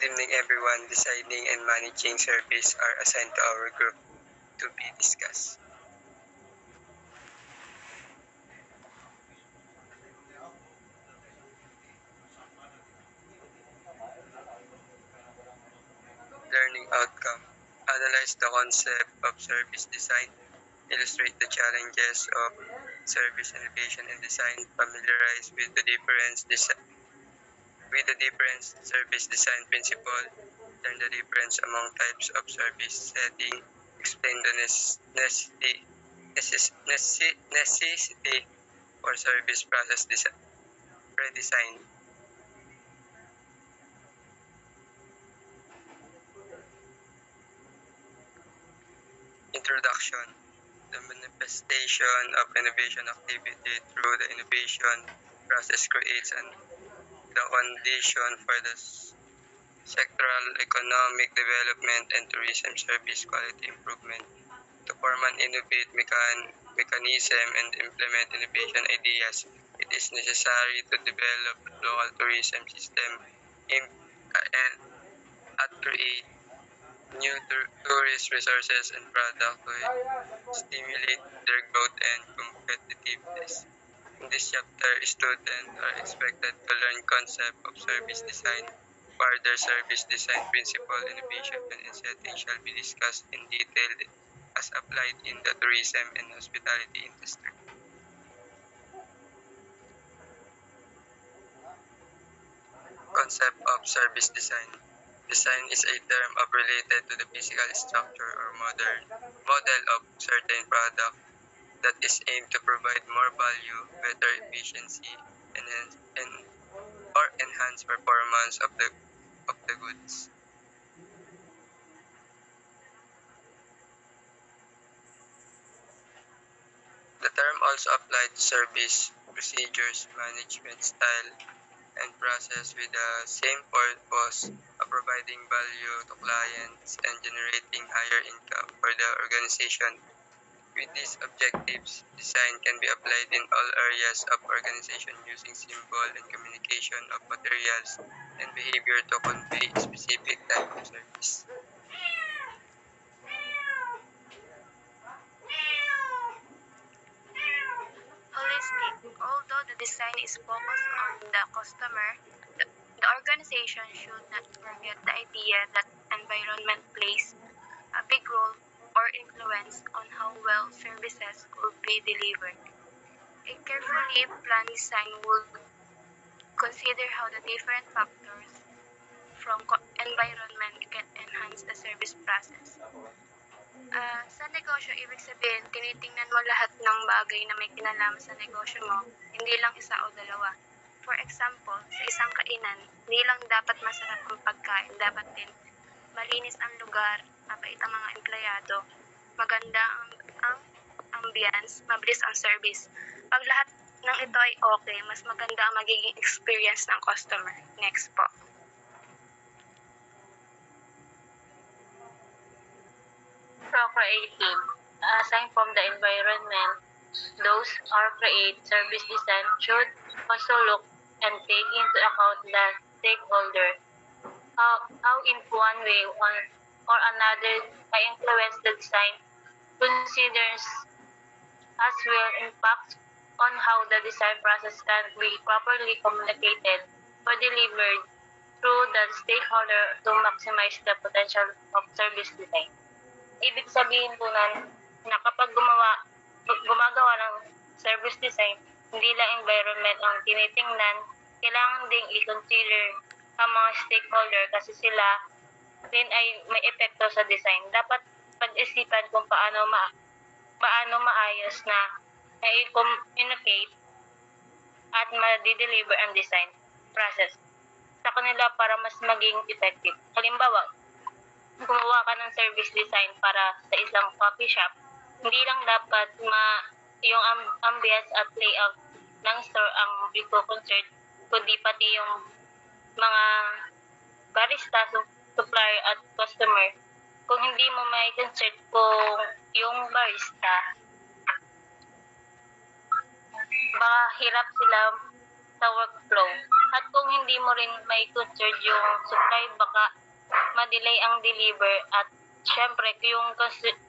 Good evening everyone. Designing and managing service are assigned to our group to be discussed. Learning outcome. Analyze the concept of service design. Illustrate the challenges of service innovation and design. Familiarize with the difference service design principle. Learn the difference among types of service setting. Explain the necessity for service process redesign. Introduction. The manifestation of innovation activity through the innovation process creates the condition for the sectoral economic development and tourism service quality improvement. To form an innovate mechanism and implement innovation ideas, it is necessary to develop local tourism system and create new tourist resources and products to stimulate their growth and competitiveness. In this chapter, students are expected to learn concept of service design. Further service design principle, innovation, and setting shall be discussed in detail as applied in the tourism and hospitality industry. Concept of service design. Design is a term of related to the physical structure or model of certain product that is aimed to provide more value, better efficiency, and or enhance performance of the goods. The term also applies to service procedures, management style, and process with the same purpose of providing value to clients and generating higher income for the organization. With these objectives, design can be applied in all areas of organization using symbol and communication of materials and behavior to convey a specific type of service. Holistic. Although the design is focused on the customer, the organization should not forget the idea that environment plays a big role or influence on how well services could be delivered. A carefully planned design would consider how the different factors from environment can enhance the service process. Sa negosyo, ibig sabihin, tinitingnan mo lahat ng bagay na may kinalaman sa negosyo mo, hindi lang isa o dalawa. For example, sa isang kainan, hindi lang dapat masarap ang pagkain, dapat din malinis ang lugar, mabait ang mga empleyado, maganda ang ambience, mabilis ang service. Pag lahat ng ito ay okay, mas maganda ang magiging experience ng customer. Next po. Procreative. Aside from the environment, those are create service design should also look and take into account the stakeholder. How in one way or another I influence the design considers as well impacts on how the design process can be properly communicated or delivered through the stakeholder to maximize the potential of service design. Ibig sabihin po na kapag gumagawa ng service design, hindi lang environment ang tinitingnan, kailangan ding i-consider ang mga stakeholder kasi sila din ay may epekto sa design. Dapat pag-isipan kung paano maayos na i-communicate at ma-deliver ang design process sa kanila para mas maging effective. Halimbawa, gumawa ka ng service design para sa isang coffee shop, hindi lang dapat yung ambience at layout ng store ang i-concert, kundi pati yung mga barista, supplier at customer. Kung hindi mo may concert kung yung barista, baka hirap sila sa workflow. At kung hindi mo rin may concern yung supply, baka ma-delay ang deliver. At syempre, yung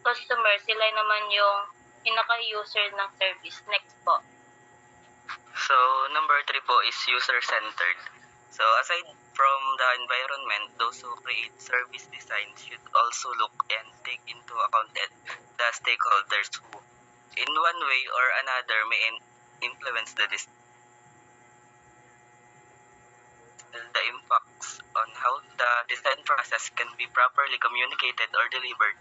customer, sila naman yung pinaka-user ng service. Next po. So, number 3 po is user-centered. So, aside from the environment, those who create service design should also look and take into account the stakeholders who, in one way or another, may influence the impacts on how the design process can be properly communicated or delivered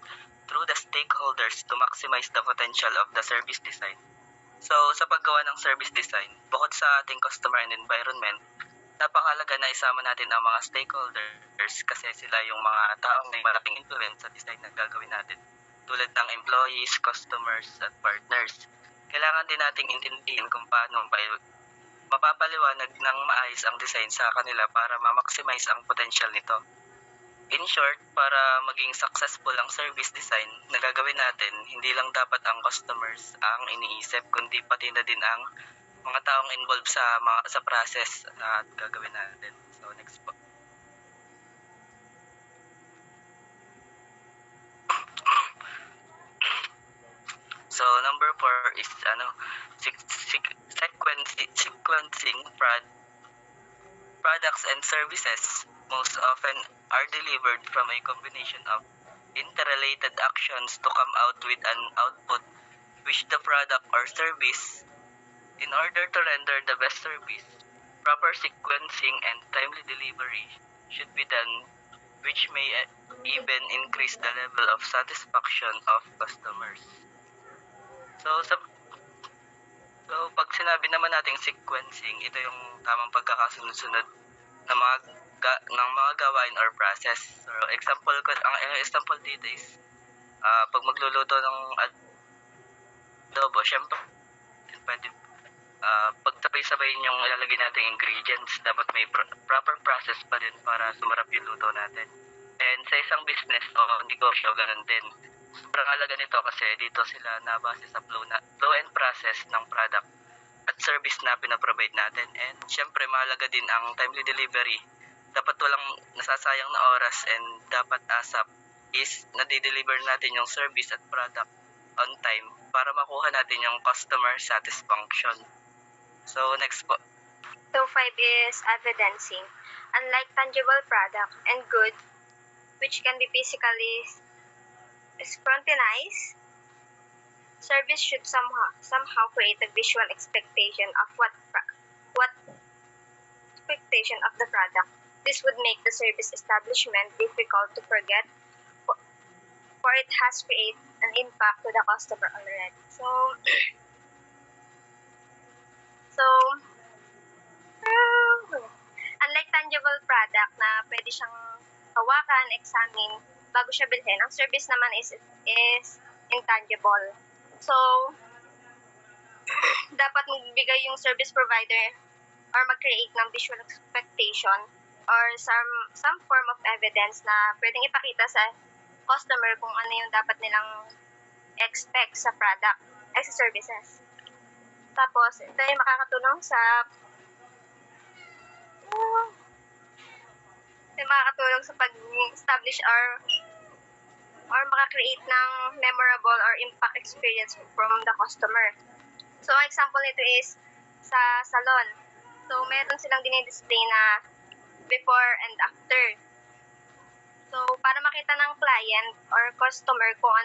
through the stakeholders to maximize the potential of the service design. So, sa paggawa ng service design, bukod sa ating customer and environment, napakahalaga na isama natin ang mga stakeholders kasi sila yung mga taong may malaking influence sa design na gagawin natin, tulad ng employees, customers, at partners. Kailangan din nating intindihin kung paano mapapaliwanag ng maayos ang design sa kanila para ma-maximize ang potential nito. In short, para maging successful ang service design na gagawin natin, hindi lang dapat ang customers ang iniisip, kundi pati na din ang mga taong involved sa process na gagawin natin. So, next po. So, number 4 is sequencing products and services. Most often are delivered from a combination of interrelated actions to come out with an output which the product or service. In order to render the best service, proper sequencing and timely delivery should be done, which may even increase the level of satisfaction of customers. So pag sinabi naman nating sequencing, ito yung tamang pagkakasunod-sunod ng mga gawain or process. So ang example dito is pag magluluto ng adobo, syempre pwede pagtabay-sabayin yung ilalagay nating ingredients, dapat may proper process pa din para sumarap yung luto natin. And sa isang business o negosyo, ganun din. Sobrang halaga nito kasi dito sila nabase sa flow and process ng product at service na pinaprovide natin. And syempre mahalaga din ang timely delivery. Dapat walang nasasayang na oras and dapat ASAP is nadi-deliver natin yung service at product on time para makuha natin yung customer satisfaction. So next po. So 5 is evidencing. Unlike tangible product and good, which can be physically scrutinized, service should somehow create a visual expectation of what expectation of the product. This would make the service establishment difficult to forget, for it has created an impact to the customer already. So unlike tangible product na pwede siyang hawakan, examine, bago siya bilhin, ang service naman is intangible. So, dapat magbigay yung service provider or mag-create ng visual expectation or some form of evidence na pwedeng ipakita sa customer kung ano yung dapat nilang expect sa product ay sa services. Tapos, ito yung makakatulong sa pag-establish or maka-create ng memorable or impact experience from the customer. So, ang example nito is sa salon. So, meron silang dinidisplay na before and after. So, para makita ng client or customer kung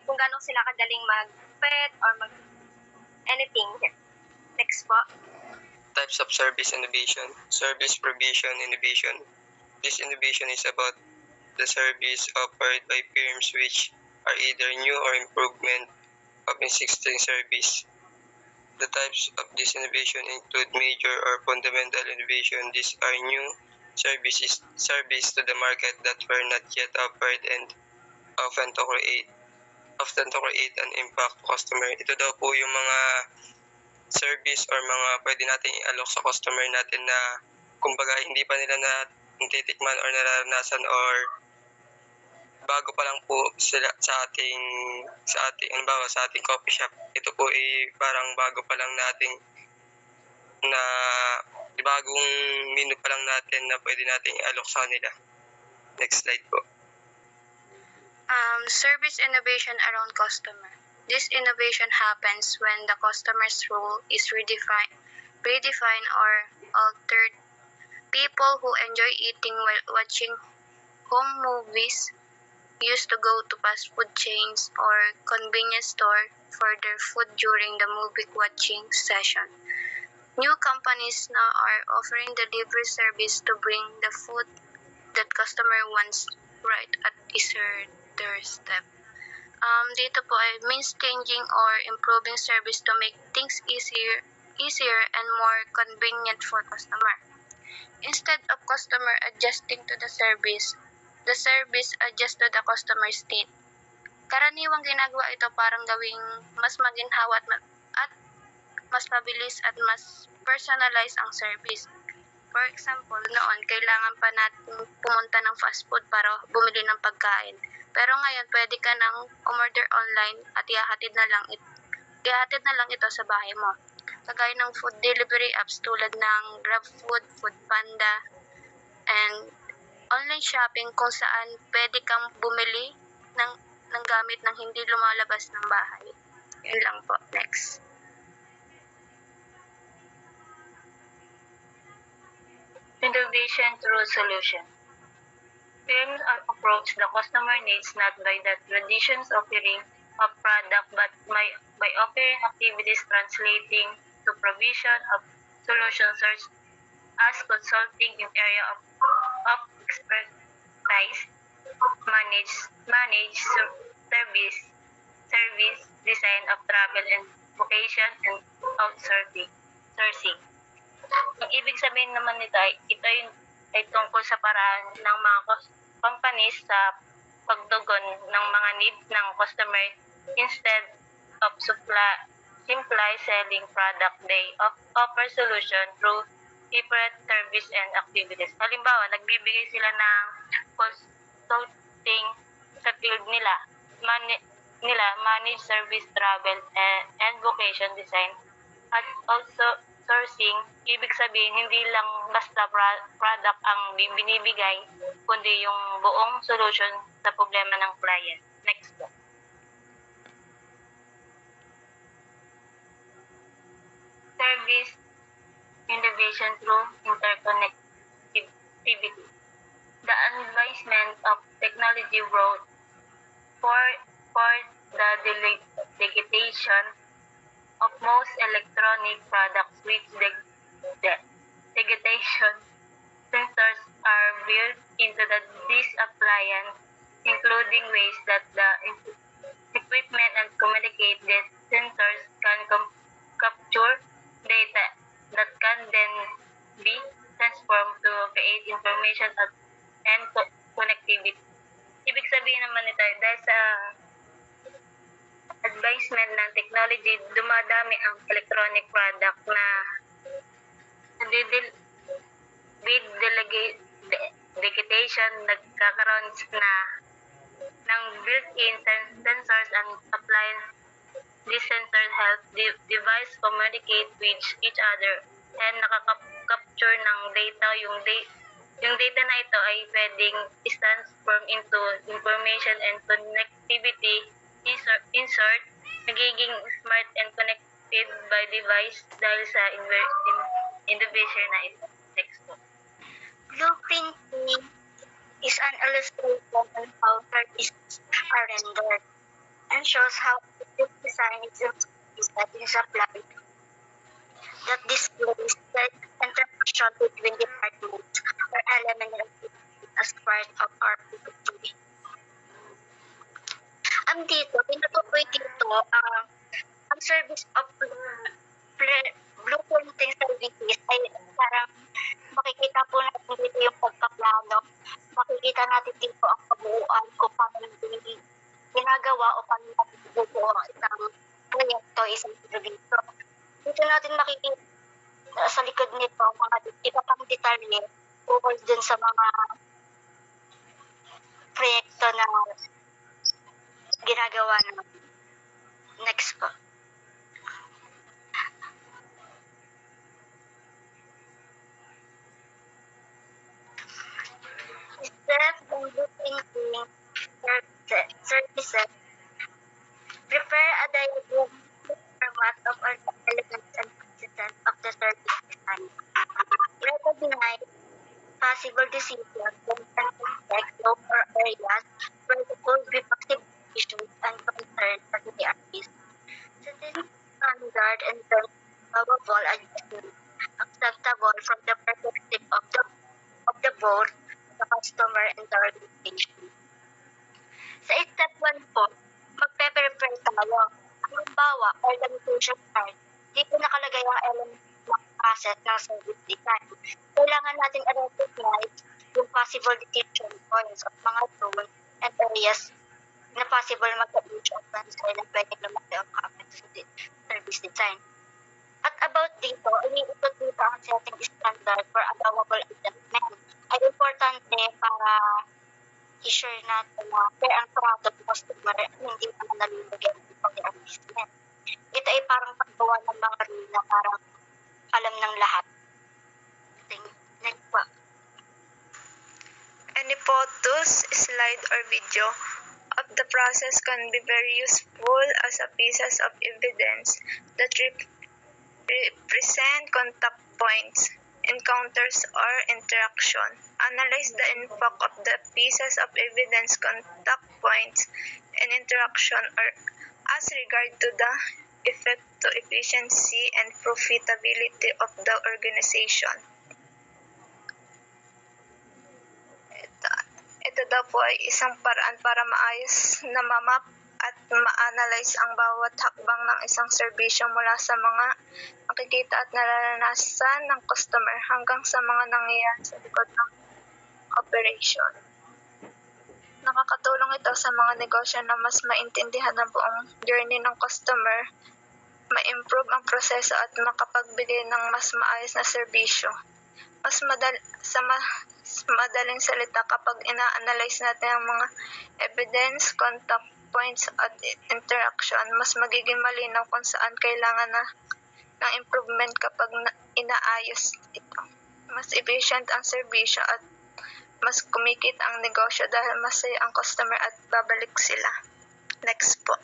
kung gano'n sila kadaling mag-pet or anything. Next po. Types of service innovation. Service provision innovation. This innovation is about the service offered by firms which are either new or improvement of existing service. The types of this innovation include major or fundamental innovation. These are new service to the market that were not yet offered and often to create an impact customer. Ito daw po yung mga service or mga pwede natin i-alok sa customer natin na kumbaga hindi pa nila natitikman or naranasan or bago pa lang po sila sa ating halimbawa sa ating coffee shop, ito po ay parang bago pa lang nating na bagong menu pa lang natin na pwede nating alok sa kanila. Next slide po. Service innovation around customer. This innovation happens when the customer's role is redefined or altered. People who enjoy eating while watching home movies used to go to fast food chains or convenience store for their food during the movie watching session. New companies now are offering delivery service to bring the food that customer wants right at his doorstep. Dito po ay means changing or improving service to make things easier and more convenient for customer. Instead of customer adjusting to the service adjusts to the customer's need. Karaniwang ginagawa ito parang gawing mas maginhawa at mas mabilis at mas personalized ang service. For example, noon, kailangan pa natin pumunta ng fast food para bumili ng pagkain. Pero ngayon, pwede ka nang umorder online at ihahatid na lang ito sa bahay mo. Kagaya ng food delivery apps tulad ng GrabFood, Foodpanda, and online shopping kung saan pwede kang bumili ng gamit nang hindi lumalabas ng bahay. Yun lang po. Next. Innovation through solution. Firms approach the customer needs not by the traditional offering of product but by offering activities translating to provision of solutions such as consulting in area of expertise, manage service, design of travel and vocation, and outsourcing. Ang ibig sabihin naman nito ay tungkol sa paraan ng mga companies sa pagtugon ng mga needs ng customer instead of simply selling product. They offer solution through different service and activities. Halimbawa, nagbibigay sila ng consulting sa field nila, manage service, travel, and vocation design, at also sourcing. Ibig sabihin, hindi lang basta product ang binibigay, kundi yung buong solution sa problema ng client. Next po. Service innovation through interconnectivity. The advancement of technology brought for the digitization of most electronic products which the digitization sensors are built into this appliance, including ways that the equipment and communicate. The sensors can capture data that can then be transformed to create information and connectivity. Ibig sabihin naman nito, dahil sa advancement ng technology, dumadami ang electronic product na with digitization, nagkakaroon na ng built-in sensors and appliance. These sensors help device communicate with each other and nakaka-capture ng data. Yung data na ito ay pwedeng transform into information and connectivity. Insert, nagiging smart and connected by device dahil sa innovation na ito. Next po. Blueprinting is an illustration on how services are rendered and shows how the design is applied that displays the interaction between departments or elements as part of our PPT. Tinutukoy dito, ang service of blueprinting services ay parang makikita po natin dito yung pagkaplano. Makikita natin dito ang kabuuan kung paano ginagawa o paano natin bubuo ang isang proyekto, isang serviso. Dito natin makikita sa likod nito ang mga iba pang detalye tungkol dun sa mga proyekto na ginagawa namin. Next po. Step when looking services, prepare a diagram format of all the elements and constituents of the service design. Recognize possible decisions when context or areas where there could be possible issues and concerns that may arise. Setting standard and probable adjustments acceptable from the perspective of the board, the customer, and the organization. Sa step 1 po, magpe-prepare tayo. Halimbawa, organization chart. Dito nakalagay ang element ng asset ng service design. Kailangan natin i-recognize yung possible decision points of mga tools and areas na possible mag-issue of concern na pwedeng lumaki ang kapit sa service design. At about dito, iniikot dito ang setting standard for allowable adjustment. Ay importante para i-share natin na fair ang product customer at hindi naman nalilagyan dito ng adjustment. Ito ay parang paggawa ng mga rule na parang alam ng lahat. Next po. Any photos, slide, or video of the process can be very useful as a pieces of evidence that represent contact points, encounters, or interaction. Analyze the impact of the pieces of evidence, contact points, and interaction or as regard to the effect to efficiency and profitability of the organization. Ito daw po ay isang paraan para maayos na mamap at ma-analyze ang bawat hakbang ng isang serbisyo mula sa mga makikita at nararanasan ng customer hanggang sa mga nangyayari sa likod ng operation. Nakakatulong ito sa mga negosyo na mas maintindihan ang buong journey ng customer, ma-improve ang proseso at makapagbigay ng mas maayos na serbisyo. Madaling salita, kapag ina-analyze natin ang mga evidence, contact points at interaction, mas magiging malinaw kung saan kailangan ng improvement kapag inaayos ito. Mas efficient ang serbisyo at mas kumikit ang negosyo dahil masaya ang customer at babalik sila. Next po.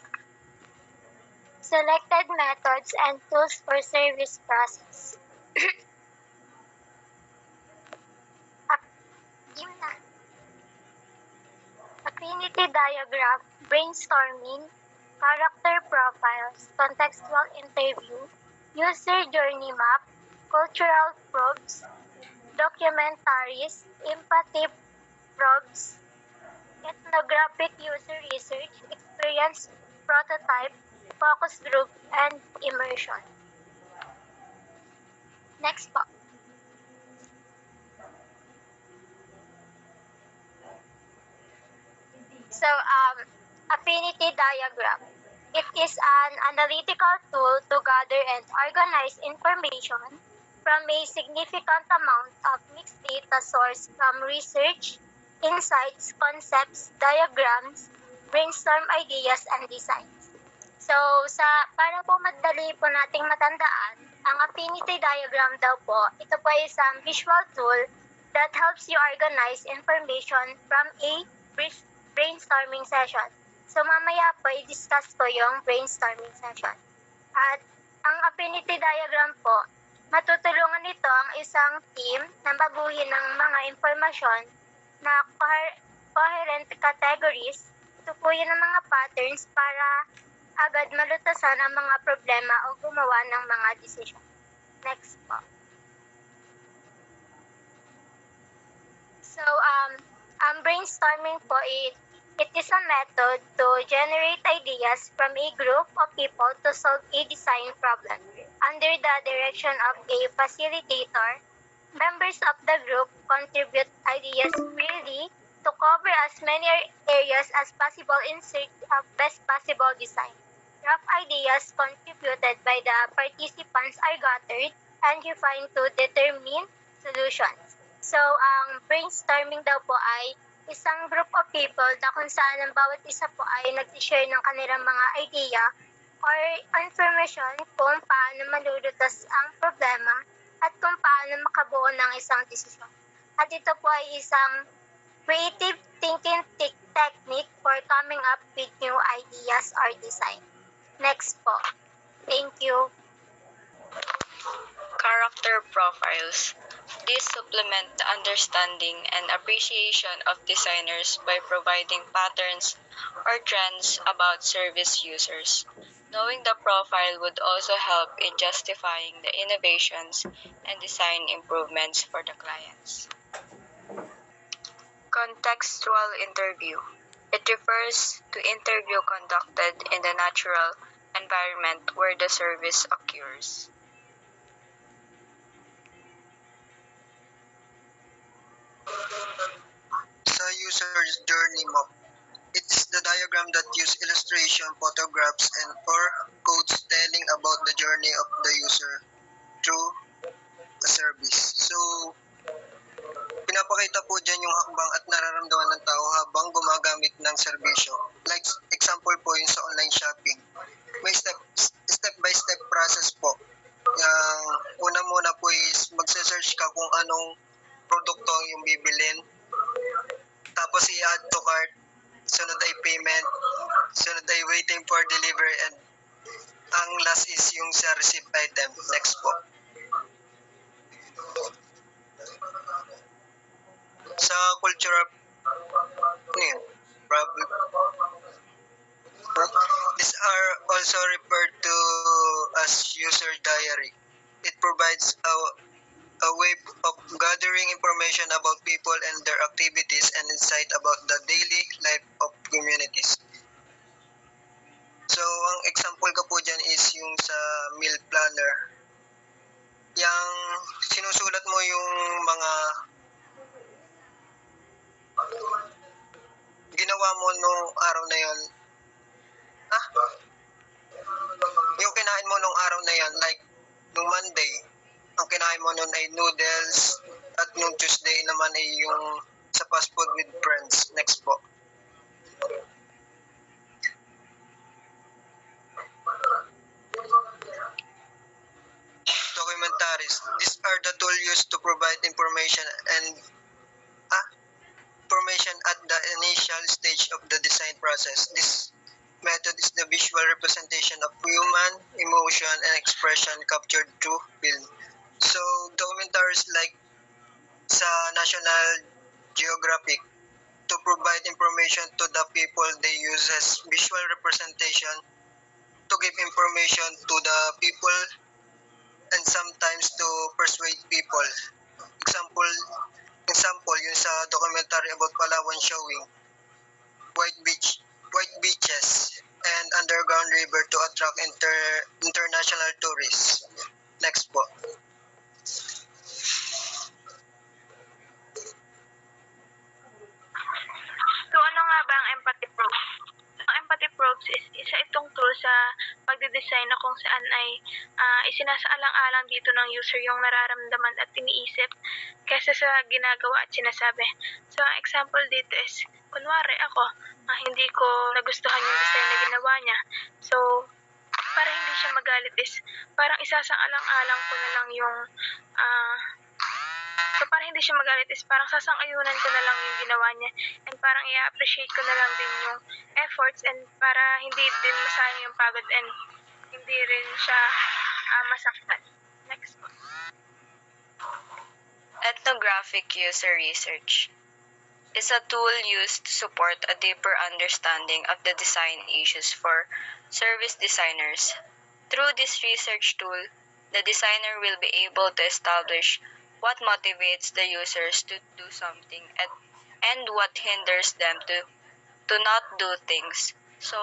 Selected methods and tools for service process. Affinity diagram, brainstorming, character profiles, contextual interview, user journey map, cultural probes, documentaries, empathy probes, ethnographic user research, experience prototype, focus group, and immersion. Next po. So, affinity diagram. It is an analytical tool to gather and organize information from a significant amount of mixed data sourced from research, insights, concepts, diagrams, brainstorm ideas, and designs. So, para po madali po nating matandaan, ang affinity diagram daw po, ito po ay isang visual tool that helps you organize information from a brainstorming session. So, mamaya po, i-discuss ko yung brainstorming session. At ang affinity diagram po, matutulungan nito ang isang team na baguhin ng mga informasyon na coherent categories, tukuyin ng mga patterns para agad malutasan ang mga problema o gumawa ng mga decision. Next po. So, ang brainstorming po, it is a method to generate ideas from a group of people to solve a design problem. Under the direction of a facilitator, members of the group contribute ideas freely to cover as many areas as possible in search of best possible design. Rough ideas contributed by the participants are gathered and refined to determine solutions. So, ang brainstorming daw po ay isang group of people na kung saan ang bawat isa po ay nag-share ng kanilang mga idea or information kung paano malulutas ang problema at kung paano makabuo ng isang desisyon. At ito po ay isang creative thinking technique for coming up with new ideas or design. Next po. Thank you. Character profiles. These supplement the understanding and appreciation of designers by providing patterns or trends about service users. Knowing the profile would also help in justifying the innovations and design improvements for the clients. Contextual interview. It refers to interview conducted in the natural environment where the service occurs. Sa user's journey map, it's the diagram that uses illustration, photographs, and or codes telling about the journey of the user through a service. So, pinapakita po dyan yung hakbang at nararamdaman ng tao habang gumagamit ng serbisyo. Like example po yung sa online shopping. May step-by-step process po. Yung una muna po is magse-search ka kung anong produkto yung bibilin. Tapos i-add to cart. Sunod ay payment. Sunod ay waiting for delivery. And ang last is yung sa receipt item. Next po. Sa cultural problem, these are also referred to as user diary. It provides a way of gathering information about people and their activities and insight about the daily life of communities. So, ang example ko po dyan is yung sa meal planner. Yang sinusulat mo yung mga ginawa mo nung araw na yon. Yung kinain mo nung araw na yon, like nung Monday, ang kinain mo nun ay noodles at nung Tuesday naman ay yung sa fast food with friends. Next po. Documentaries. These are the tools used to provide information at the initial stage of the design process. This method is the visual representation of human emotion and expression captured through film. So, documentaries like sa National Geographic to provide information to the people they use as visual representation to give information to the people and sometimes to persuade people. Example, yung sa documentary about Palawan showing white beaches and underground river to attract international tourists. Next po. So ano nga ba ang empathy probes? Ang empathy probes is isa itong tool sa pagdidesign na kung saan ay isinasaalang-alang dito ng user yung nararamdaman at iniisip kaysa sa ginagawa at sinasabi. So ang example dito is, kunwari ako, hindi ko nagustuhan yung design na ginawa niya. So, para hindi siya magalit is, parang isasang-alang-alang ko na lang yung so para hindi siya magalit is parang sasang-ayunan ko na lang yung ginawa niya and parang i-appreciate ko na lang din yung efforts and para hindi din masayang yung pagod and hindi rin siya masaktan. Next po. Ethnographic user research is a tool used to support a deeper understanding of the design issues for service designers. Through this research tool, the designer will be able to establish what motivates the users to do something and what hinders them to not do things. So,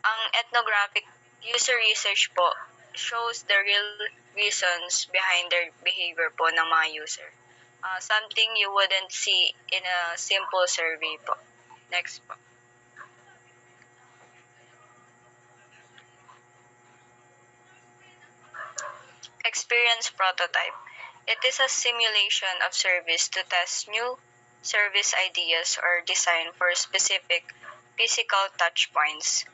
ang ethnographic user research po shows the real reasons behind their behavior po ng mga user. Something you wouldn't see in a simple survey po. Next po. Experience prototype. It is a simulation of service to test new service ideas or design for specific physical touchpoints.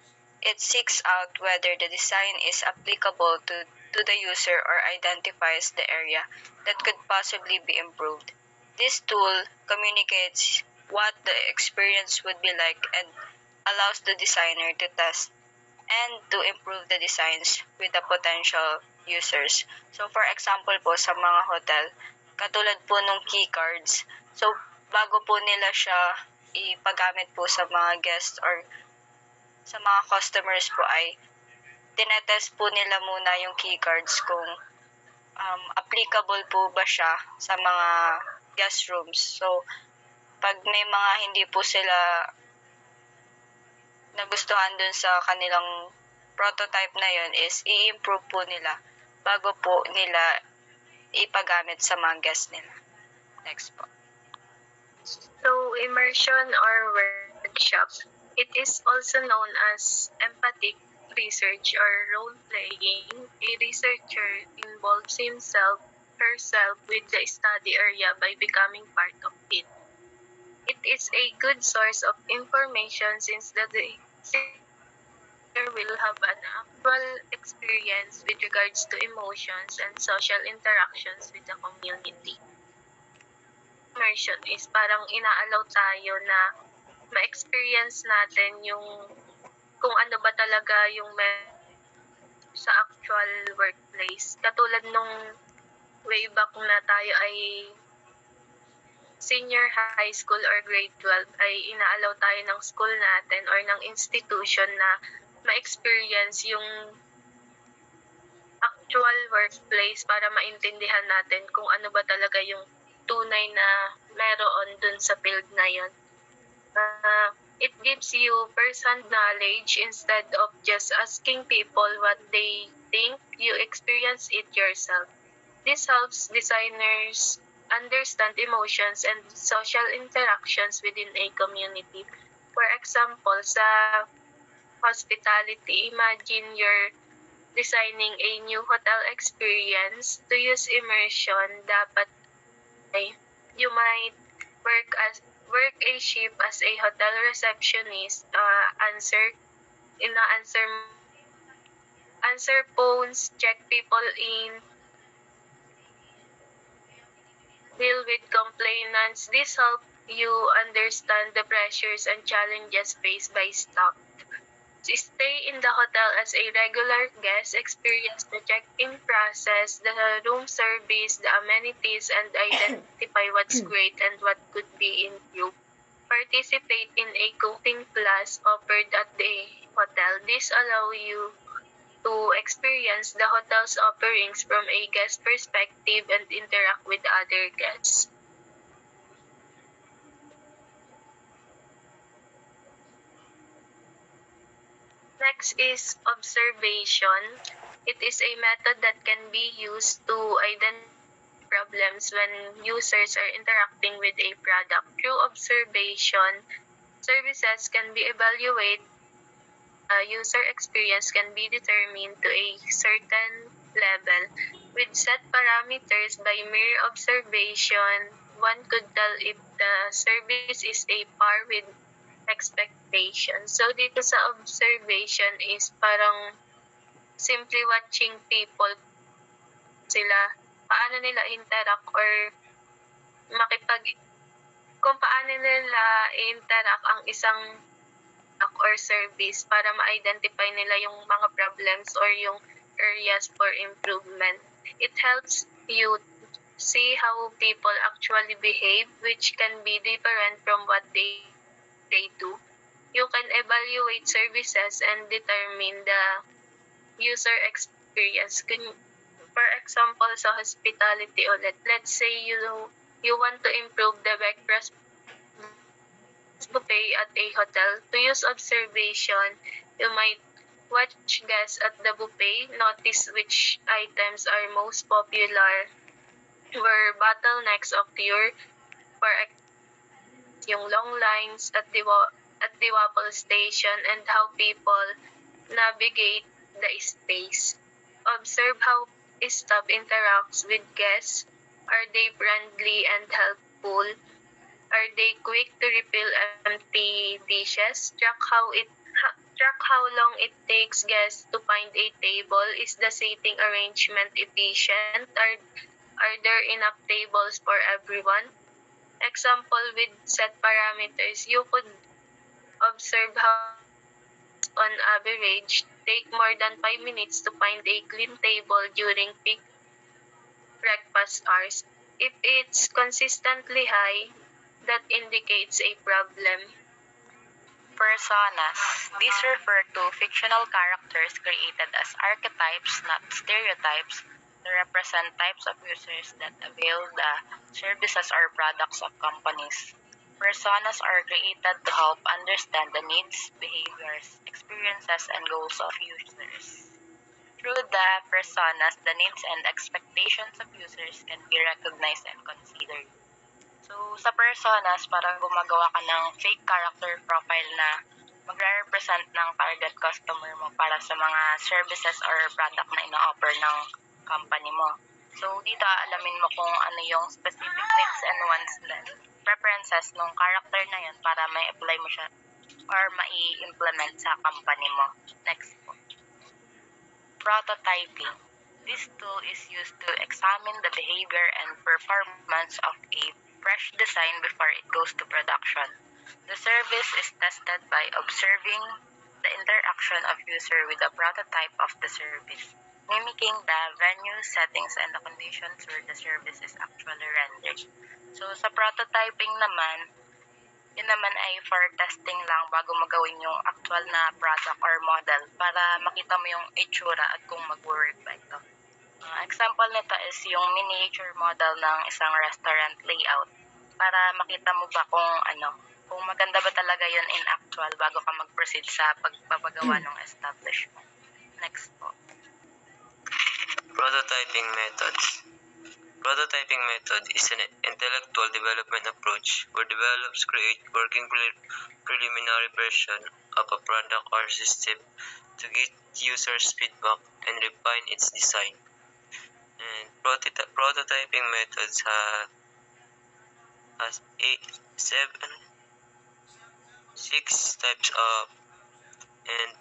It seeks out whether the design is applicable to the user or identifies the area that could possibly be improved. This tool communicates what the experience would be like and allows the designer to test and to improve the designs with the potential users. So for example po sa mga hotel, katulad po nung key cards. So bago po nila siya ipagamit po sa mga guests or sa mga customers po ay tinetest po nila muna yung key cards kung applicable po ba siya sa mga guest rooms. So pag may mga hindi po sila nagustuhan dun sa kanilang prototype na yun is i-improve po nila bago po nila ipagamit sa mga guests nila. Next po. So, immersion or workshop. It is also known as empathic research or role-playing. A researcher involves himself, herself with the study area by becoming part of it. It is a good source of information since the researcher will have an actual experience with regards to emotions and social interactions with the community. Immersion is parang inaalaw tayo na ma-experience natin yung kung ano ba talaga yung sa actual workplace. Katulad nung way back na tayo ay senior high school or grade 12 ay inaalaw tayo ng school natin or ng institution na ma-experience yung actual workplace para maintindihan natin kung ano ba talaga yung tunay na meron dun sa field na yun. It gives you first-hand knowledge instead of just asking people what they think. You experience it yourself. This helps designers understand emotions and social interactions within a community. For example, sa hospitality, imagine you're designing a new hotel experience. To use immersion, dapat you might work a shift as a hotel receptionist, answer phones, check people in, deal with complainants. This helps you understand the pressures and challenges faced by staff. Stay in the hotel as a regular guest, experience the check-in process, the room service, the amenities, and identify what's great and what could be improved. Participate in a cooking class offered at the hotel. This allows you to experience the hotel's offerings from a guest perspective and interact with other guests. Next is observation. It is a method that can be used to identify problems when users are interacting with a product. Through observation, services can be evaluated, user experience can be determined to a certain level. With set parameters by mere observation, one could tell if the service is a par with expectation. So dito sa observation is parang simply watching people, sila paano nila interact or kung paano nila interact ang isang or service para ma-identify nila yung mga problems or yung areas for improvement. It helps you see how people actually behave, which can be different from what they do. You can evaluate services and determine the user experience. For example, sa hospitality ulit, let's say you want to improve the breakfast buffet at a hotel. To use observation, you might watch guests at the buffet, notice which items are most popular, where bottlenecks occur, for yung long lines at the waffle station, and how people navigate the space. Observe how staff interacts with guests. Are they friendly and helpful? Are they quick to refill empty dishes? Track how long it takes guests to find a table. Is the seating arrangement efficient? Are there enough tables for everyone? Example with set parameters, you could observe how on average take more than 5 minutes to find a clean table during peak breakfast hours. If it's consistently high, that indicates a problem. Personas. These refer to fictional characters created as archetypes, not stereotypes, to represent types of users that avail the services or products of companies. Personas are created to help understand the needs, behaviors, experiences, and goals of users. Through the personas, the needs and expectations of users can be recognized and considered. So, sa personas, parang gumagawa ka ng fake character profile na magre-represent ng target customer mo para sa mga services or product na ina-offer ng company mo. So, dito alamin mo kung ano yung specific needs and wants preferences ng character na yun para may apply mo siya or mai-implement sa company mo. Next po. Prototyping. This tool is used to examine the behavior and performance of a fresh design before it goes to production. The service is tested by observing the interaction of user with the prototype of the service, mimicking the venue, settings, and the conditions where the service is actually rendered. So, sa prototyping naman, yun naman ay for testing lang bago magawin yung actual na product or model para makita mo yung itsura at kung mag-work ba ito. Example nito is yung miniature model ng isang restaurant layout para makita mo ba kung maganda ba talaga yun in actual bago ka mag-proceed sa pagpapagawa ng establishment. Next po. Prototyping methods. Prototyping method is an intellectual development approach where developers create working preliminary version of a product or system to get users' feedback and refine its design. And prototyping methods has six types of, and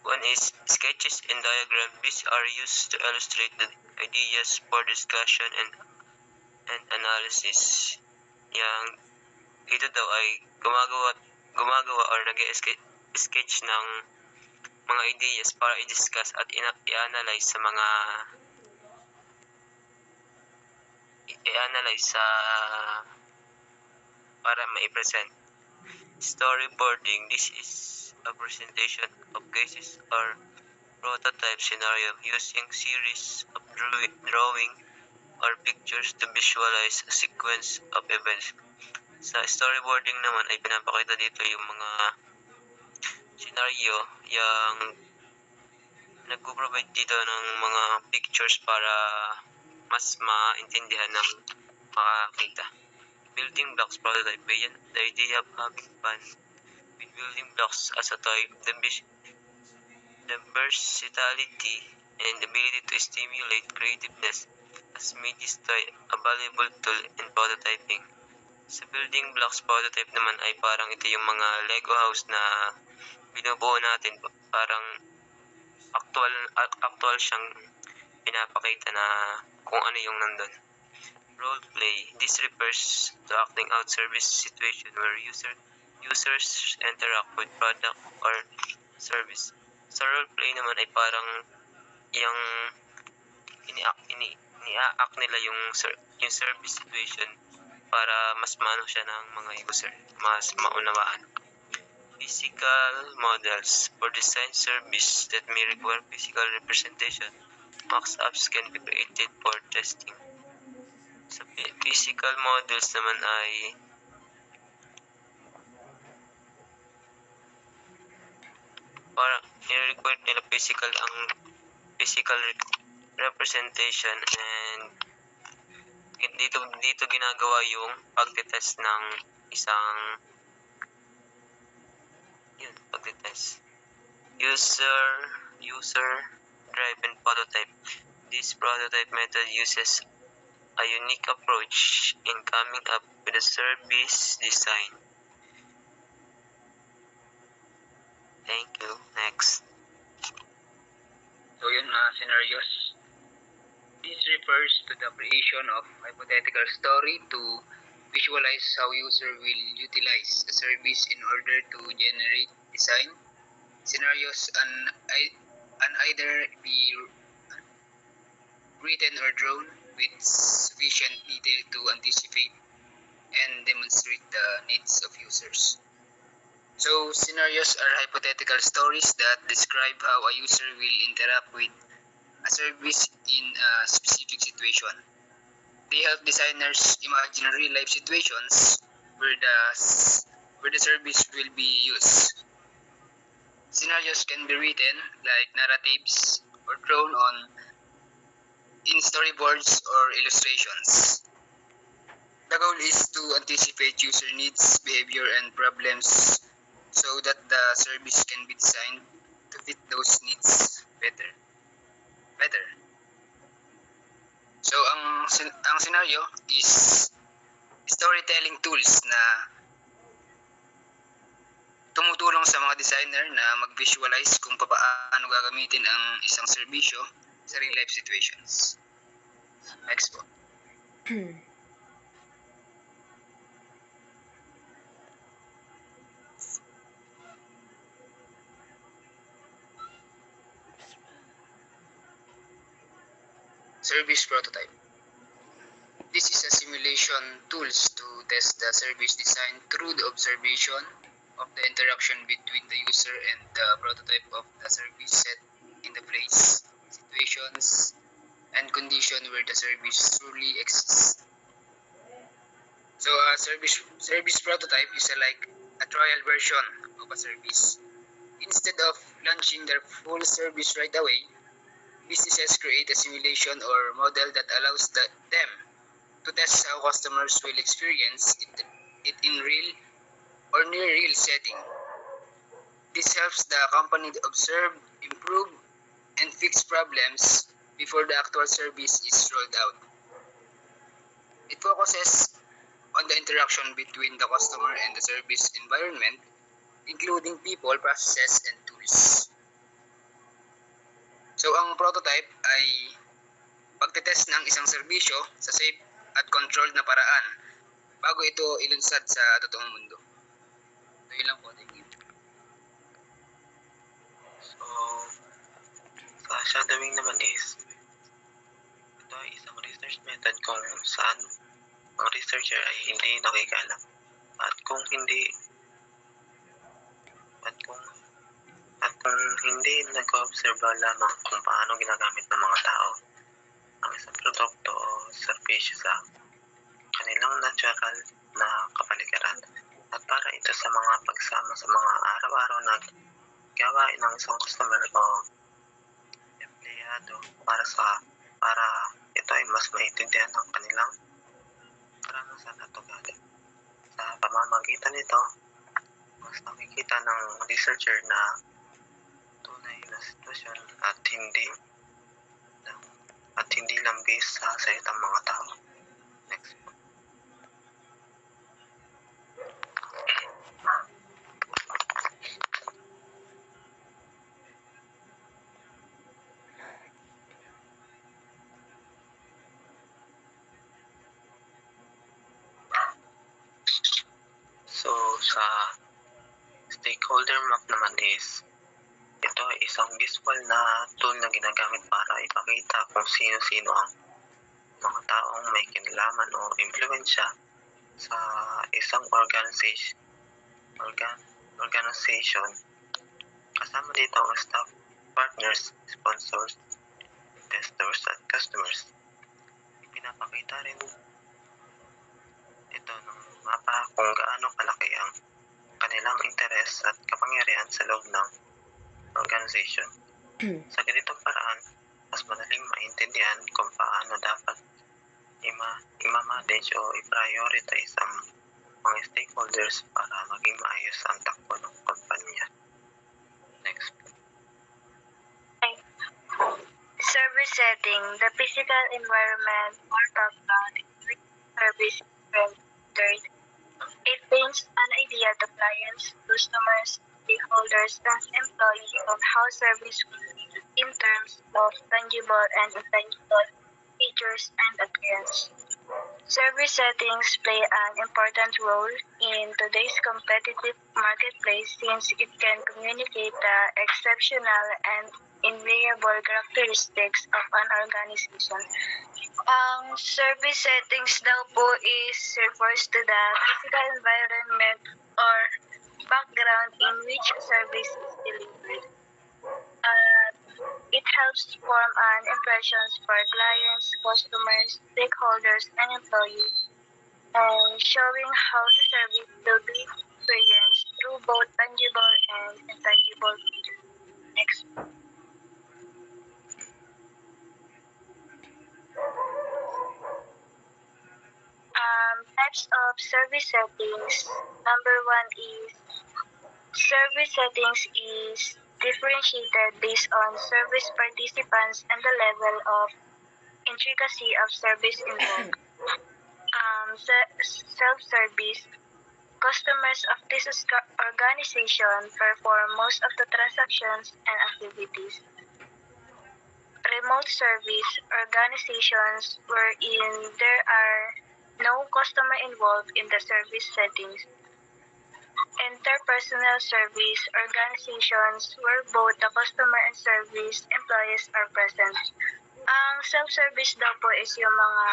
one is sketches and diagrams. These are used to illustrate the ideas for discussion and analysis. Yang ito daw ay gumagawa or nag-sketch ng mga ideas para i-discuss at i-analyze para mai-present. Storyboarding. This is a presentation of cases or prototype scenario using series of drawing or pictures to visualize a sequence of events. Sa storyboarding naman ay pinapakita dito yung mga scenario, yung nagpo-provide dito ng mga pictures para mas maintindihan ng makakita. Building blocks prototype. The idea of having fun with building blocks as a toy, the versatility and ability to stimulate creativeness has made this toy a valuable tool in prototyping. Sa building blocks prototype naman ay parang ito yung mga Lego house na binubuo natin, parang actual siyang pinapakita na kung ano yung nandun. Role play. This refers to acting out service situation where users interact with product or service. Sa role play naman ay parang yung ini-act nila yung service situation para mas maano siya ng mga user, mas maunawaan. Physical models. For design service that may require physical representation, mock-ups can be created for testing. Sa physical models naman ay parang nire-require nila physical representation, and dito ginagawa yung pagtetest ng isang pagtetest. User driven prototype. This prototype method uses a unique approach in coming up with a service design. Thank you. Next. So yun, scenarios. This refers to the creation of hypothetical story to visualize how user will utilize a service in order to generate design. Scenarios can either be written or drawn with sufficient detail to anticipate and demonstrate the needs of users. So scenarios are hypothetical stories that describe how a user will interact with a service in a specific situation. They help designers imagine real-life situations where the service will be used. Scenarios can be written like narratives or drawn on in storyboards or illustrations. The goal is to anticipate user needs, behavior, and problems so that the service can be designed to fit those needs better. So ang scenario is storytelling tools na tumutulong sa mga designer na mag-visualize kung paano gagamitin ang isang serbisyo sa real life situations. Next po. Service prototype. This is a simulation tools to test the service design through the observation of the interaction between the user and the prototype of the service set in the place, situations, and condition where the service truly exists. So a service prototype is like a trial version of a service. Instead of launching their full service right away, businesses create a simulation or model that allows them to test how customers will experience it in real or near real setting. This helps the company to observe, improve, and fix problems before the actual service is rolled out. It focuses on the interaction between the customer and the service environment, including people, processes, and tools. So, ang prototype ay pagtetest ng isang serbisyo sa safe at controlled na paraan bago ito ilunsad sa totoong mundo. So, yun lang po. Thank you. So, sa shadowing naman is, ito ay isang research method kung saan ang researcher ay hindi nakikaalam. At kung hindi nag-observe lamang kung paano ginagamit ng mga tao ang isang produkto o serbisyo sa kanilang natural na kapaligiran at para ito sa mga pagsama sa mga araw-araw na gawain ng isang customer o empleyado para ito ay mas maintindihan ng kanilang karanasan at ugali. Sa pamamagitan nito, mas nakikita ng researcher na tunay na sitwasyon at hindi lang based sa salitang mga tao. Next po. So, sa stakeholder map naman is, ito ay isang visual na tool na ginagamit para ipakita kung sino-sino ang mga taong may kinalaman o impluwensya sa isang organization. Kasama dito ang staff, partners, sponsors, investors, at customers. Ipinapakita rin ito ng mapa kung gaano kalaki ang kanilang interes at kapangyarihan sa loob ng organization. Sa ganitong paraan, mas madaling maintindihan kung paano dapat i-manage o i-prioritize ang mga stakeholders para maging maayos ang takbo ng kumpanya. Next. Service Service setting, the physical environment or background in which service is rendered. It paints an idea to clients, customers, stakeholders, and employees of how service will be in terms of tangible and intangible features and appearance. Service settings play an important role in today's competitive marketplace since it can communicate the exceptional and invariable characteristics of an organization. Ang service settings daw po is refers to the physical environment or background in which a service is delivered. It helps form an impressions for clients, customers, stakeholders, and employees, and showing how the service will be experienced through both tangible and intangible features. Next. Types of service settings. Number one is service settings is differentiated based on service participants and the level of intricacy of service involved. Self-service. Customers of this organization perform most of the transactions and activities. Remote service organizations wherein there are no customer involved in the service settings. Interpersonal service organizations where both the customer and service employees are present. Ang self-service daw po is yung mga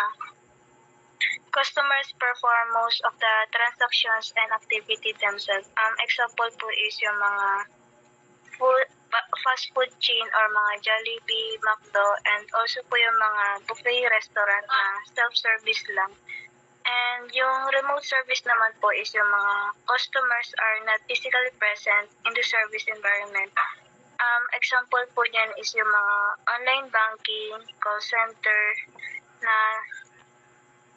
customers perform most of the transactions and activity themselves. Example po is yung mga fast food chain or mga Jollibee, McDo, and also po yung mga buffet restaurant na self-service lang. And yung remote service naman po is yung mga customers are not physically present in the service environment. Example po niyan is yung mga online banking, call center, na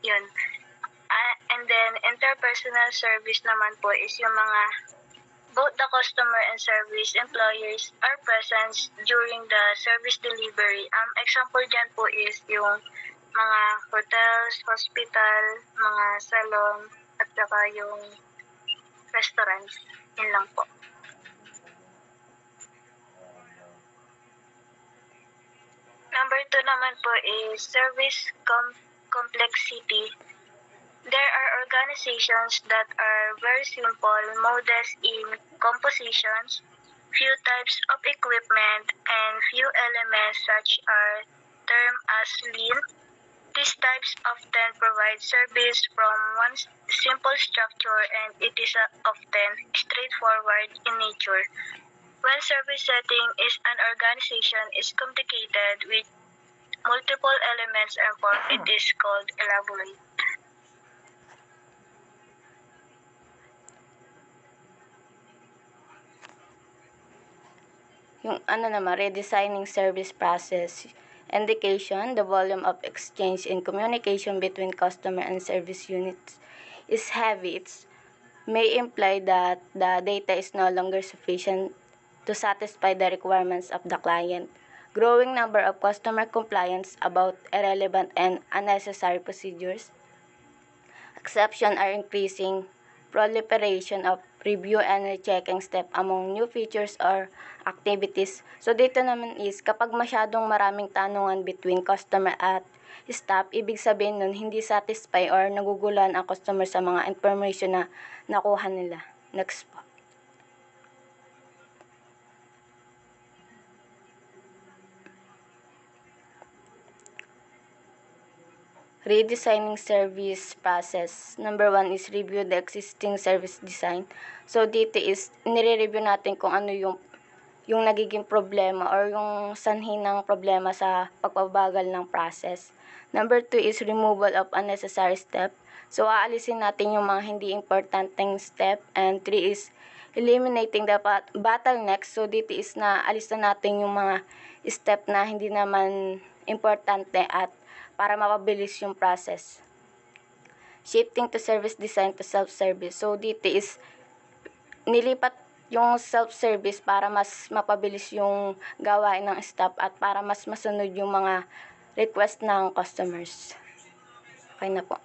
yun. And then interpersonal service naman po is yung mga both the customer and service employers are present during the service delivery. Example dyan po is yung mga hotels, hospital, mga salon, at saka yung restaurants. Yun lang po. Number 2 naman po is service complexity. There are organizations that are very simple, modest in compositions, few types of equipment, and few elements such are termed as lean. These types often provide service from one simple structure and it is often straightforward in nature. When service setting is an organization is complicated with multiple elements and form, it is called elaborate. Yung redesigning service process. Indication, the volume of exchange and communication between customer and service units is heavy. It may imply that the data is no longer sufficient to satisfy the requirements of the client. Growing number of customer complaints about irrelevant and unnecessary procedures. Exceptions are increasing. Proliferation of review and rechecking step among new features or activities. So dito naman is kapag masyadong maraming tanungan between customer at staff, ibig sabihin nun hindi satisfy or naguguluhan ang customer sa mga information na nakuha nila. Next po. Redesigning service process. Number 1 is review the existing service design. So dito is nire-review natin kung ano yung nagiging problema or yung sanhi ng problema sa pagpabagal ng process. Number 2 is removal of unnecessary step. So aalisin natin yung mga hindi importanteng step. And 3 is eliminating the bottlenecks. So dito is naalis na natin yung mga step na hindi naman importante at para mapabilis yung process. Shifting to service design to self-service. So dito is nilipat yung self-service para mas mapabilis yung gawain ng staff at para mas masunod yung mga request ng customers. Okay na po.